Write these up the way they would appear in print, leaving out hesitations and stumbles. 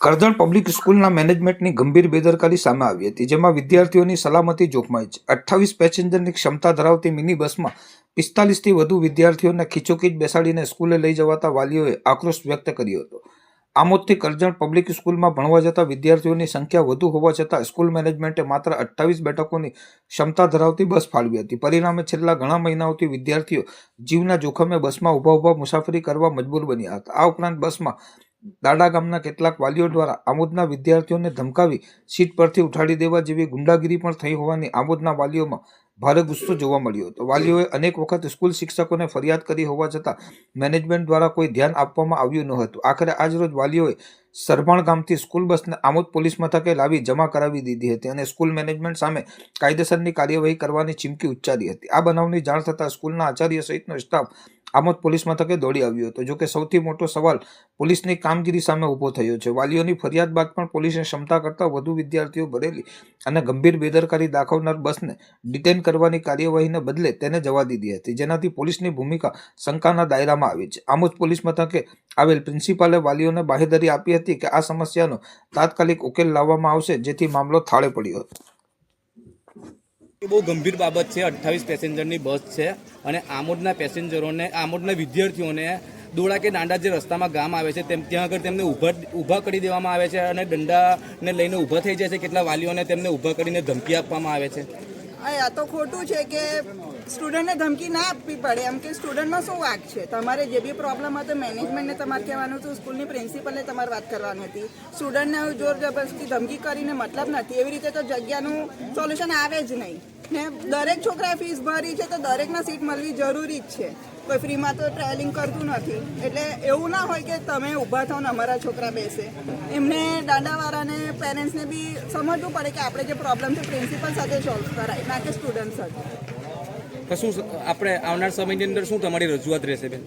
Karjan public સ્કૂલના મેનેજમેન્ટની ગંભીર બેદરકારી સામે આવી હતી, જેમાં વિદ્યાર્થીઓની સલામતી જોખમાઈ છે. 28 પેસેન્જરની ક્ષમતા ધરાવતી મિની બસમાં 45થી વધુ વિદ્યાર્થીઓને ખીચોખીચ બેસાડીને સ્કૂલે લઈ જવાતા વાલીઓએ આક્રોશ વ્યક્ત કર્યો હતો. આમોદથી કરજણ પબ્લિક સ્કૂલમાં ભણવા જતા વિદ્યાર્થીઓની સંખ્યા વધુ હોવા છતાં સ્કૂલ મેનેજમેન્ટે માત્ર 28 બેઠકોની ક્ષમતા ધરાવતી બસ ફાળવી હતી. પરિણામે છેલ્લા ઘણા મહિનાઓથી વિદ્યાર્થીઓ જીવના જોખમે બસમાં ઊભા મુસાફરી કરવા મજબૂર બન્યા હતા. આ ઉપરાંત બસમાં દાડા ગામના કેટલાક વાલીઓ દ્વારા આમોદના વિદ્યાર્થીઓને ધમકાવી સીટ પરથી ઉઠાડી દેવા જેવી ગુંડાગીરી પણ થઈ હોવાની આમોદના વાલીઓમાં ભારે ગુસ્સો જોવા મળ્યો હતો. વાલીઓએ અનેક વખત સ્કૂલ શિક્ષકોને ફરિયાદ કરી હોવા છતાં મેનેજમેન્ટ દ્વારા કોઈ ધ્યાન આપવામાં આવ્યું ન હતું. આખરે આજરોજ વાલીઓએ સરભાણ ગામથી સ્કૂલ બસને આમોદ પોલીસ મથકે લાવી જમા કરાવી દીધી હતી અને સ્કૂલ મેનેજમેન્ટ સામે કાયદેસરની કાર્યવાહી કરવાની ચીમકી ઉચ્ચારી હતી. આ બનાવની જાણ થતાં સ્કૂલના આચાર્ય સહિતનો સ્ટાફ આમોદ પોલીસ મથકે દોડી આવ્યો હતો. જોકે સૌથી મોટો સવાલ પોલીસની કામગીરી સામે ઊભો થયો છે. વાલીઓની ફરિયાદ બાદ પણ પોલીસે ક્ષમતા કરતાં વધુ વિદ્યાર્થીઓ ભરેલી અને ગંભીર બેદરકારી દાખવનાર બસને ડિટેન કરવાની કાર્યવાહીને બદલે તેને જવા દીધી હતી, જેનાથી પોલીસની ભૂમિકા શંકાના દાયરામાં આવી છે. આમોદ પોલીસ મથકે આવેલ પ્રિન્સિપાલે વાલીઓને બાહેધરી આપી હતી કે આ સમસ્યાનો તાત્કાલિક ઉકેલ લાવવામાં આવશે, જેથી મામલો થાળે પડ્યો હતો. બહુ ગંભીર બાબત છે. 28 પેસેન્જરની બસ છે અને આમોદના પેસેન્જરોને, આમોદના વિદ્યાર્થીઓને દોડા કે દાંડા જે રસ્તામાં ગામ આવે છે ત્યાં આગળ તેમને ઊભા કરી દેવામાં આવે છે અને દંડાને લઈને ઊભા થઈ જાય છે. કેટલા વાલીઓને તેમને ઊભા કરીને ધમકી આપવામાં આવે છે. આ તો ખોટું છે કે સ્ટુડન્ટને ધમકી ના આપવી પડે. એમ કે સ્ટુડન્ટનો શું વાંક છે? તમારે જે બી પ્રોબ્લેમ હતો મેનેજમેન્ટને તમારે કહેવાનું હતું, સ્કૂલની પ્રિન્સિપલને તમારે વાત કરવાની હતી. સ્ટુડન્ટને જોર જબરદસ્તી ધમકી કરીને મતલબ નથી. એવી રીતે તો જગ્યાનું સોલ્યુશન આવે જ નહીં ને. દરેક છોકરાએ ફીસ ભરી છે તો દરેકના સીટ મળવી જરૂરી જ છે. કોઈ ફ્રીમાં તો ટ્રાવેલિંગ કરતું નથી. એટલે એવું ના હોય કે તમે ઊભા થાવ ને અમારા છોકરા બેસે. એમને દાંડાવાળાને પેરેન્ટ્સને બી સમજવું પડે કે આપણે જે પ્રોબ્લેમ છે પ્રિન્સિપલ સાથે સોલ્વ કરાય, ના કે સ્ટુડન્ટ સાથે. તો શું આપણે આવનાર સમયની અંદર શું તમારી રજૂઆત રહેશે બેન?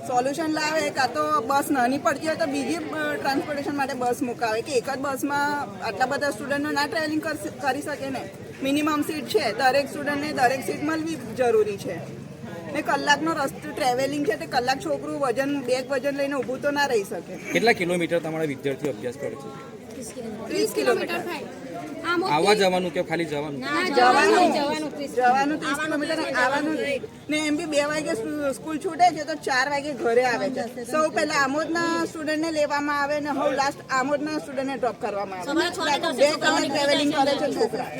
સોલ્યુશન લાવે. કાં તો બસ નાની પડતી હોય તો બીજી ટ્રાન્સપોર્ટેશન માટે બસ મુકાવે કે એક જ બસમાં આટલા બધા સ્ટુડન્ટો ના ટ્રાવેલિંગ કરી શકે ને. મિનિમમ સીટ છે, દરેક સ્ટુડન્ટને દરેક સીટ મળવી જરૂરી છે. ને કલાકનો રસ્તો ટ્રાવેલિંગ છે તે કલાક છોકરું બેગ વજન લઈને ઊભું તો ના રહી શકે. કેટલા કિલોમીટર તમારા વિદ્યાર્થીઓ અભ્યાસ કરે છે? 30 કિલોમીટર. આવવા જવાનું કે ખાલી જવાનું? જવાનું 30 કિલોમીટર, આવવાનું. ને એમ બી 2 વાગે સ્કૂલ છૂટે છે તો 4 વાગે ઘરે આવે છે. સૌ પહેલા આમોદના સ્ટુડન્ટને લેવામાં આવે ને હવે લાસ્ટ આમોદના સ્ટુડન્ટને ડ્રોપ કરવામાં આવે. 2 કલાક ટ્રાવેલિંગ કરે છે છોકરા.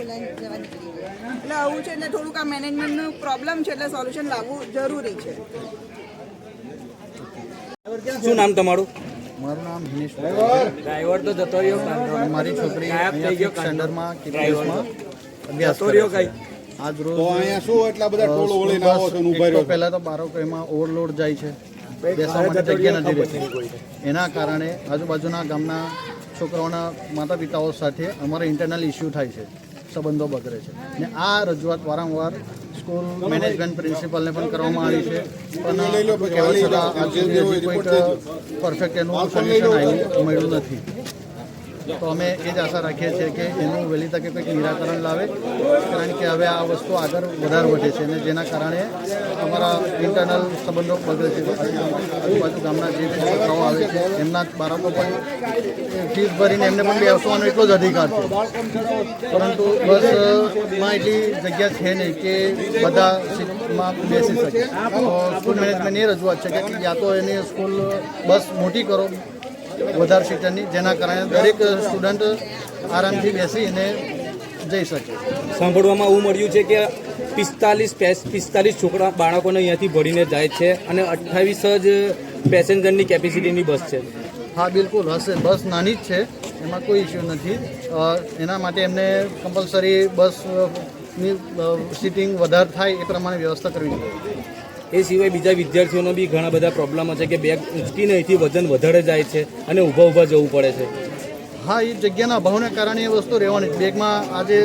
એટલે આવું છે. એટલે થોડુંક આ મેનેજમેન્ટનું પ્રોબ્લેમ છે, એટલે સોલ્યુશન લાવવું જરૂરી છે. શું નામ તમારું? મારું નામ હિનેશ. ડ્રાઈવર તો જતો રહ્યો. મારી છોકરી સ્ટેન્ડર્ડમાં કિડનેપમાં અભ્યાસ કરે છે. આજ રોજ પહેલાં તો બાળકોમાં ઓવરલોડ જાય છે, બેસવા માટે જગ્યા નથી રહેતી. એના કારણે આજુબાજુના ગામના છોકરાઓના માતા પિતાઓ સાથે અમારા ઇન્ટરનલ ઇસ્યુ થાય છે, સંબંધો બગડે છે. ને આ રજૂઆત વારંવાર સ્કૂલ મેનેજમેન્ટ પ્રિન્સિપલને પણ કરવામાં આવી છે, પણ કહેવા છતાં આજ સુધી હજી કોઈક પરફેક્ટ એનું સોલ્યુશન મળ્યું નથી. તો અમે એ જ આશા રાખીએ છીએ કે એનું વહેલી તકે કંઈક નિરાકરણ લાવે, કારણ કે હવે આ વસ્તુ આગળ વધારે વધે છે અને જેના કારણે અમારા ઇન્ટરનલ સંબંધો બગડે છે. આજુબાજુ ગામના જે છોકરાઓ આવે છે એમના બાળકો પણ ફીસ ભરીને એમને પણ બેસવાનો એટલો જ અધિકાર છે, પરંતુ બસમાં એટલી જગ્યા છે નહીં કે બધા સીટમાં બેસી શકે. તો સ્કૂલ મેનેજમેન્ટ એ રજૂઆત છે કે યા તો એની સ્કૂલ બસ મોટી કરો વધારે સીટરની, જેના કારણે દરેક સ્ટુડન્ટ આરામથી બેસીને જઈ શકે. સાંભળવામાં એવું મળ્યું છે કે 45 છોકરા બાળકોને અહીંયાથી ભરીને જાય છે અને 28 જ પેસેન્જરની કેપેસિટીની બસ છે. હા, બિલકુલ હશે. બસ નાની જ છે, એમાં કોઈ ઇસ્યુ નથી. એના માટે એમને કમ્પલસરી બસની સીટિંગ વધારે થાય એ પ્રમાણે વ્યવસ્થા કરવી જોઈએ. એ સિવાય બીજા વિદ્યાર્થીઓનો બી ઘણા બધા પ્રોબ્લેમો છે કે બેગ ઊંચકીને અહીંથી વજન વધારે જાય છે અને ઊભા જવું પડે છે. હા, એ જગ્યાના અભાવને કારણે એ વસ્તુ રહેવાની. બેગમાં આજે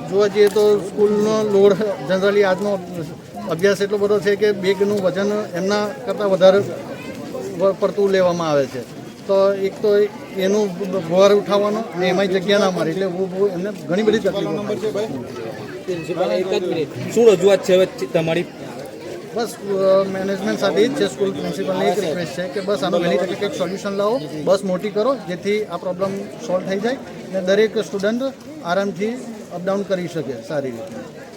જોવા જઈએ તો સ્કૂલનો લોડ જનરલી આજનો અભ્યાસ એટલો બધો છે કે બેગનું વજન એમના કરતાં વધારે પડતું લેવામાં આવે છે. તો એક તો એનું ભાર ઉઠાવવાનો ને એમાં જગ્યા ના મળે એટલે એમને ઘણી બધી તકલીફો. શું રજૂઆત છે હવે તમારી? બસ મેનેજમેન્ટ સાથે જ છે, સ્કૂલ પ્રિન્સિપલની એક રિક્વેસ્ટ છે કે બસ આનું વહેલી તકે કંઈક સોલ્યુશન લાવો, બસ મોટી કરો જેથી આ પ્રોબ્લેમ સોલ્વ થઈ જાય અને દરેક સ્ટુડન્ટ આરામથી અપડાઉન કરી શકે સારી રીતે.